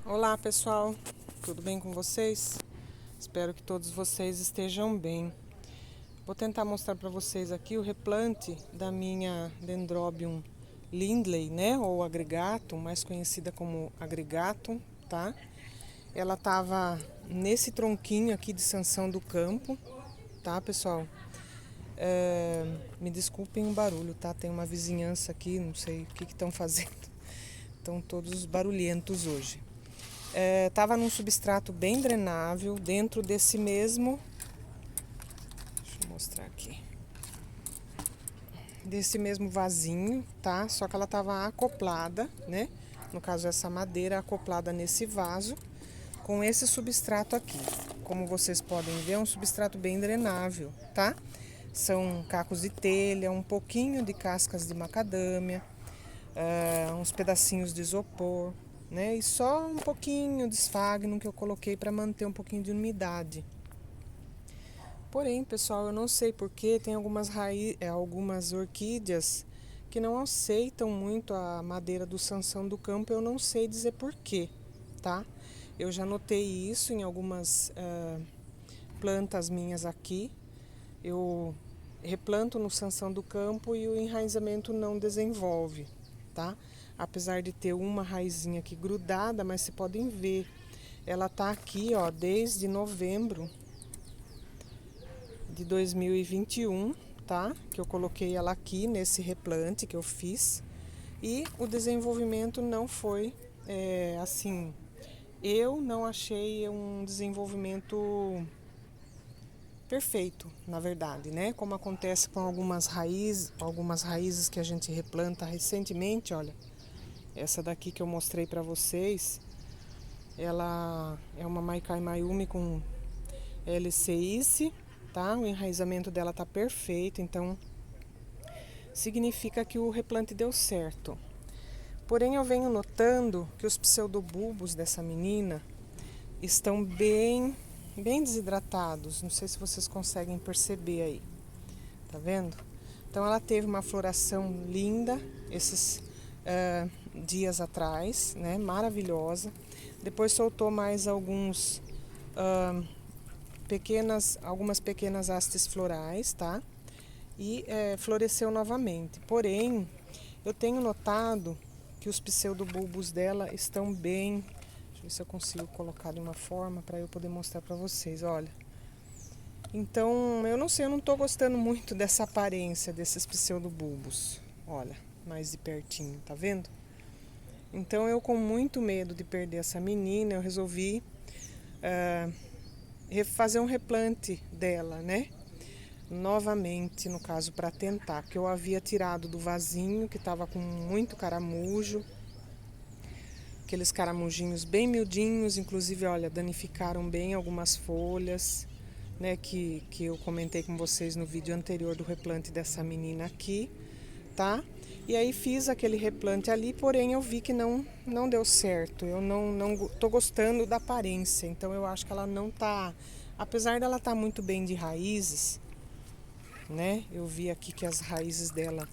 Olá pessoal, tudo bem com vocês? Espero que todos vocês estejam bem. Vou tentar mostrar para vocês aqui o replante da minha Dendrobium lindley, né? Ou agregatum, mais conhecida como agregatum, tá? Ela tava nesse tronquinho aqui de Sansão do Campo, tá pessoal? Me desculpem o barulho, tá? Tem uma vizinhança aqui, não sei o que estão fazendo. Estão todos barulhentos hoje. Tava num substrato bem drenável, dentro desse mesmo, deixa eu mostrar aqui, desse mesmo vasinho, tá? Só que ela tava acoplada, né? No caso, essa madeira acoplada nesse vaso, com esse substrato aqui. Como vocês podem ver, é um substrato bem drenável, tá? São cacos de telha, um pouquinho de cascas de macadâmia, uns pedacinhos de isopor, né? E só um pouquinho de esfagno que eu coloquei para manter um pouquinho de umidade. Porém, pessoal, eu não sei porque tem algumas orquídeas que não aceitam muito a madeira do Sansão do Campo. Eu não sei dizer porquê, tá? Eu já notei isso em algumas plantas minhas aqui. Eu replanto no Sansão do Campo e o enraizamento não desenvolve, tá? Apesar de ter uma raizinha aqui grudada, mas vocês podem ver, ela tá aqui, ó, desde novembro de 2021, tá? Que eu coloquei ela aqui nesse replante que eu fiz e o desenvolvimento não foi assim. Eu não achei um desenvolvimento perfeito, na verdade, né? Como acontece com algumas raízes que a gente replanta recentemente, olha. Essa daqui que eu mostrei para vocês, ela é uma Maikai Mayumi com LCIC, tá? O enraizamento dela tá perfeito, então significa que o replante deu certo. Porém, eu venho notando que os pseudobulbos dessa menina estão bem desidratados. Não sei se vocês conseguem perceber aí. Tá vendo? Então, ela teve uma floração linda esses dias atrás, né? Maravilhosa. Depois soltou mais algumas pequenas hastes florais, tá? E floresceu novamente. Porém, eu tenho notado que os pseudobulbos dela estão bem. Deixa eu ver se eu consigo colocar de uma forma para eu poder mostrar para vocês, olha. Então, eu não sei, eu não tô gostando muito dessa aparência desses pseudobulbos. Olha, mais de pertinho, tá vendo? Então, eu com muito medo de perder essa menina, eu resolvi fazer um replante dela, né? Novamente, no caso, para tentar, porque eu havia tirado do vasinho que estava com muito caramujo, aqueles caramujinhos bem miudinhos, inclusive, olha, danificaram bem algumas folhas, né, que eu comentei com vocês no vídeo anterior do replante dessa menina aqui, tá? E aí fiz aquele replante ali, porém eu vi que não deu certo. Eu não tô gostando da aparência, então eu acho que ela não tá, apesar dela estar muito bem de raízes, né? Eu vi aqui que as raízes dela,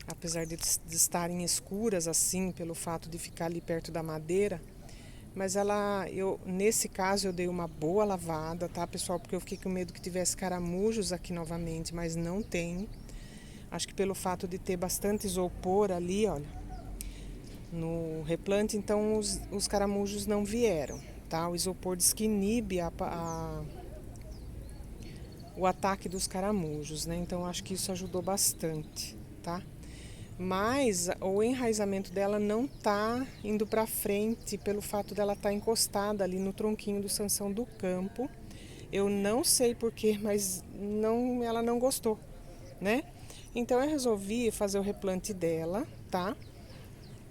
apesar de estarem escuras assim, pelo fato de ficar ali perto da madeira, mas nesse caso eu dei uma boa lavada, tá, pessoal? Porque eu fiquei com medo que tivesse caramujos aqui novamente, mas não tem. Acho que pelo fato de ter bastante isopor ali, olha, no replante, então os caramujos não vieram, tá? O isopor diz que inibe o ataque dos caramujos, né? Então acho que isso ajudou bastante, tá? Mas o enraizamento dela não tá indo para frente pelo fato dela estar encostada ali no tronquinho do Sansão do Campo. Eu não sei porquê, mas ela não gostou, né? Então eu resolvi fazer o replante dela, tá?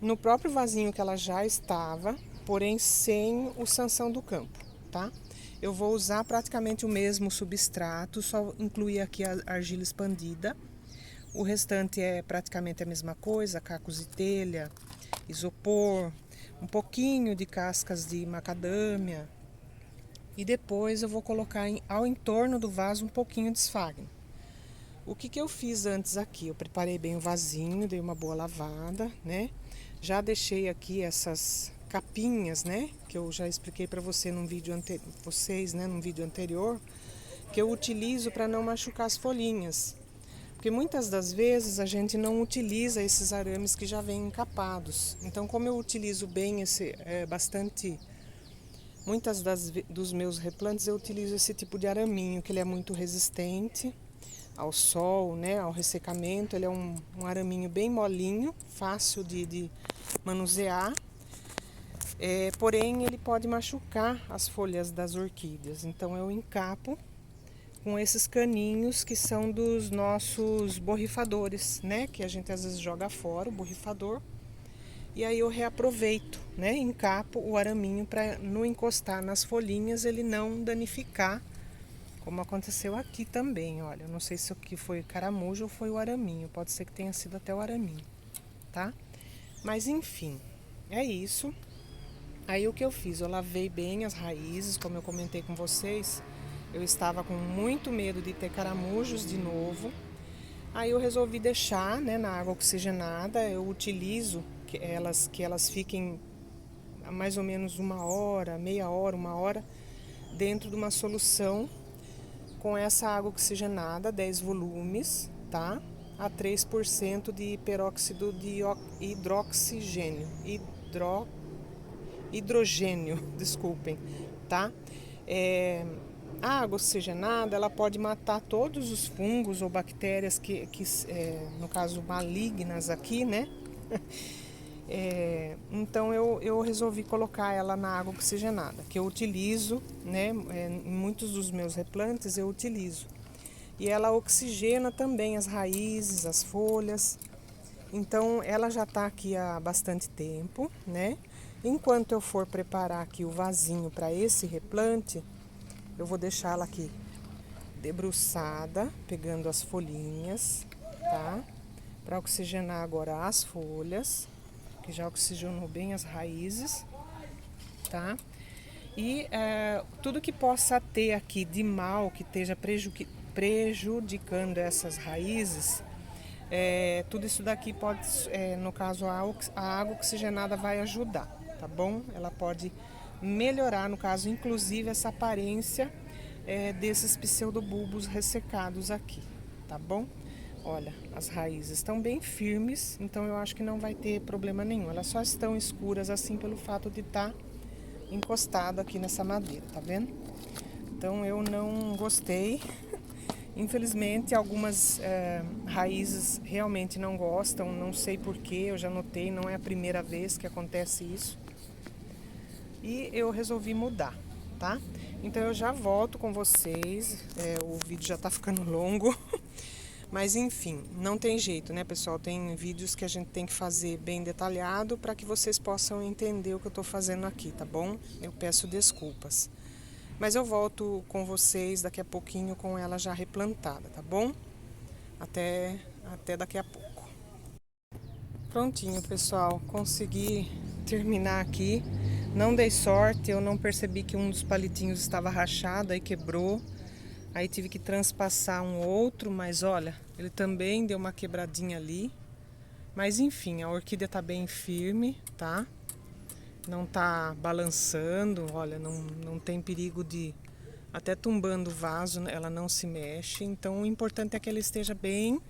No próprio vasinho que ela já estava, porém sem o Sansão do Campo, tá? Eu vou usar praticamente o mesmo substrato, só incluir aqui a argila expandida. O restante é praticamente a mesma coisa, cacos de telha, isopor, um pouquinho de cascas de macadâmia. E depois eu vou colocar ao entorno do vaso um pouquinho de esfagno. O que eu fiz antes aqui? Eu preparei bem o vasinho, dei uma boa lavada, né? Já deixei aqui essas capinhas, né? Que eu já expliquei para você num vídeo num vídeo anterior, que eu utilizo para não machucar as folhinhas. Porque muitas das vezes a gente não utiliza esses arames que já vêm encapados. Então, como eu utilizo bem muitas dos meus replantes eu utilizo esse tipo de araminho, que ele é muito resistente ao sol, né, ao ressecamento. Ele é um araminho bem molinho, fácil de manusear. Porém, ele pode machucar as folhas das orquídeas. Então, eu encapo com esses caninhos que são dos nossos borrifadores, né? Que a gente às vezes joga fora o borrifador. E aí eu reaproveito, né? Encapo o araminho para não encostar nas folhinhas, ele não danificar, como aconteceu aqui também. Olha, eu não sei se o que foi caramujo ou foi o araminho, pode ser que tenha sido até o araminho, tá? Mas enfim, é isso. Aí o que eu fiz? Eu lavei bem as raízes, como eu comentei com vocês. Eu estava com muito medo de ter caramujos de novo. Aí eu resolvi deixar, né, na água oxigenada. Eu utilizo que elas fiquem mais ou menos uma hora, meia hora, uma hora, dentro de uma solução com essa água oxigenada, 10 volumes, tá? A 3% de peróxido de hidrogênio, desculpem, tá? A água oxigenada, ela pode matar todos os fungos ou bactérias no caso, malignas aqui, né? Então eu resolvi colocar ela na água oxigenada, que eu utilizo, né? Em muitos dos meus replantes eu utilizo. E ela oxigena também as raízes, as folhas. Então ela já está aqui há bastante tempo, né? Enquanto eu for preparar aqui o vasinho para esse replante, eu vou deixá-la aqui debruçada, pegando as folhinhas, tá? Para oxigenar agora as folhas, que já oxigenou bem as raízes, tá? E tudo que possa ter aqui de mal, que esteja prejudicando essas raízes, tudo isso daqui pode, no caso a água oxigenada vai ajudar, tá bom? Ela pode melhorar, no caso, inclusive essa aparência desses pseudobulbos ressecados aqui, tá bom? Olha, as raízes estão bem firmes, então eu acho que não vai ter problema nenhum. Elas só estão escuras assim pelo fato de estar encostado aqui nessa madeira, tá vendo? Então eu não gostei. Infelizmente, algumas raízes realmente não gostam, não sei porquê, eu já notei, não é a primeira vez que acontece isso. E eu resolvi mudar, tá? Então eu já volto com vocês, o vídeo já tá ficando longo, mas enfim, não tem jeito, né, pessoal? Tem vídeos que a gente tem que fazer bem detalhado para que vocês possam entender o que eu tô fazendo aqui, tá bom? Eu peço desculpas. Mas eu volto com vocês daqui a pouquinho com ela já replantada, tá bom? Até daqui a pouco. Prontinho, pessoal. Consegui terminar aqui. Não dei sorte, eu não percebi que um dos palitinhos estava rachado, aí quebrou. Aí tive que transpassar um outro, mas olha, ele também deu uma quebradinha ali. Mas enfim, a orquídea tá bem firme, tá? Não tá balançando, olha, não tem perigo de até tumbando o vaso, ela não se mexe. Então o importante é que ela esteja bem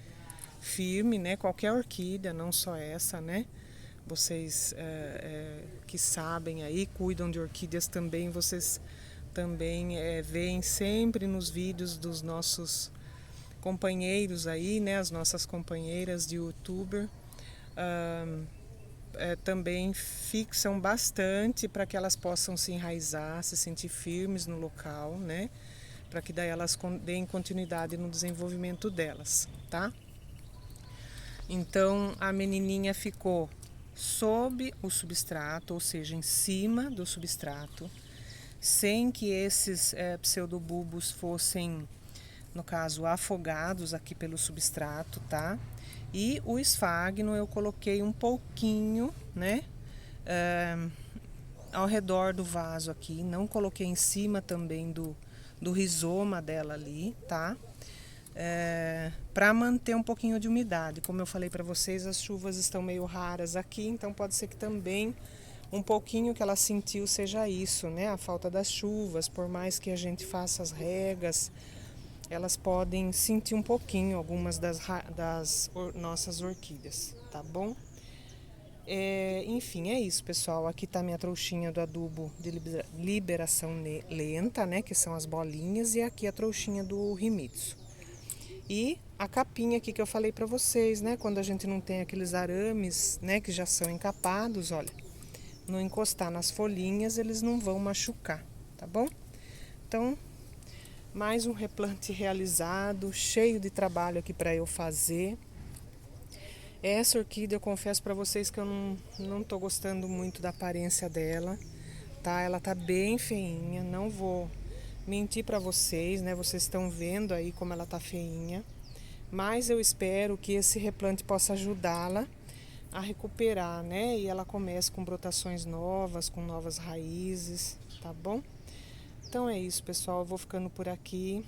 firme, né? Qualquer orquídea, não só essa, né? Vocês que sabem aí, cuidam de orquídeas também, vocês também veem sempre nos vídeos dos nossos companheiros aí, né? As nossas companheiras de youtuber. Também fixam bastante para que elas possam se enraizar, se sentir firmes no local, né? Para que daí elas deem continuidade no desenvolvimento delas, tá? Então a menininha ficou sob o substrato, ou seja, em cima do substrato, sem que esses pseudobulbos fossem, no caso, afogados aqui pelo substrato, tá? E o esfagno eu coloquei um pouquinho, né, ao redor do vaso aqui. Não coloquei em cima também do rizoma dela ali, tá? Para manter um pouquinho de umidade. Como eu falei para vocês, as chuvas estão meio raras aqui, então pode ser que também um pouquinho que ela sentiu seja isso, né? A falta das chuvas, por mais que a gente faça as regas, elas podem sentir um pouquinho algumas das nossas orquídeas, tá bom? Enfim, é isso, pessoal. Aqui tá minha trouxinha do adubo de liberação lenta, né? Que são as bolinhas, e aqui a trouxinha do Himitsu. E a capinha aqui que eu falei pra vocês, né? Quando a gente não tem aqueles arames, né? Que já são encapados, olha. Não encostar nas folhinhas, eles não vão machucar, tá bom? Então, mais um replante realizado, cheio de trabalho aqui para eu fazer. Essa orquídea, eu confesso para vocês que eu não tô gostando muito da aparência dela, tá? Ela tá bem feinha, não vou mentir para vocês, né? Vocês estão vendo aí como ela tá feinha. Mas eu espero que esse replante possa ajudá-la a recuperar, né? E ela comece com brotações novas, com novas raízes, tá bom? Então é isso, pessoal. Eu vou ficando por aqui,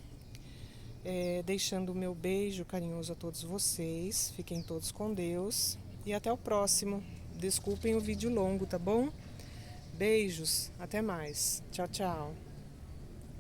deixando o meu beijo carinhoso a todos vocês. Fiquem todos com Deus e até o próximo. Desculpem o vídeo longo, tá bom? Beijos, até mais. Tchau, tchau.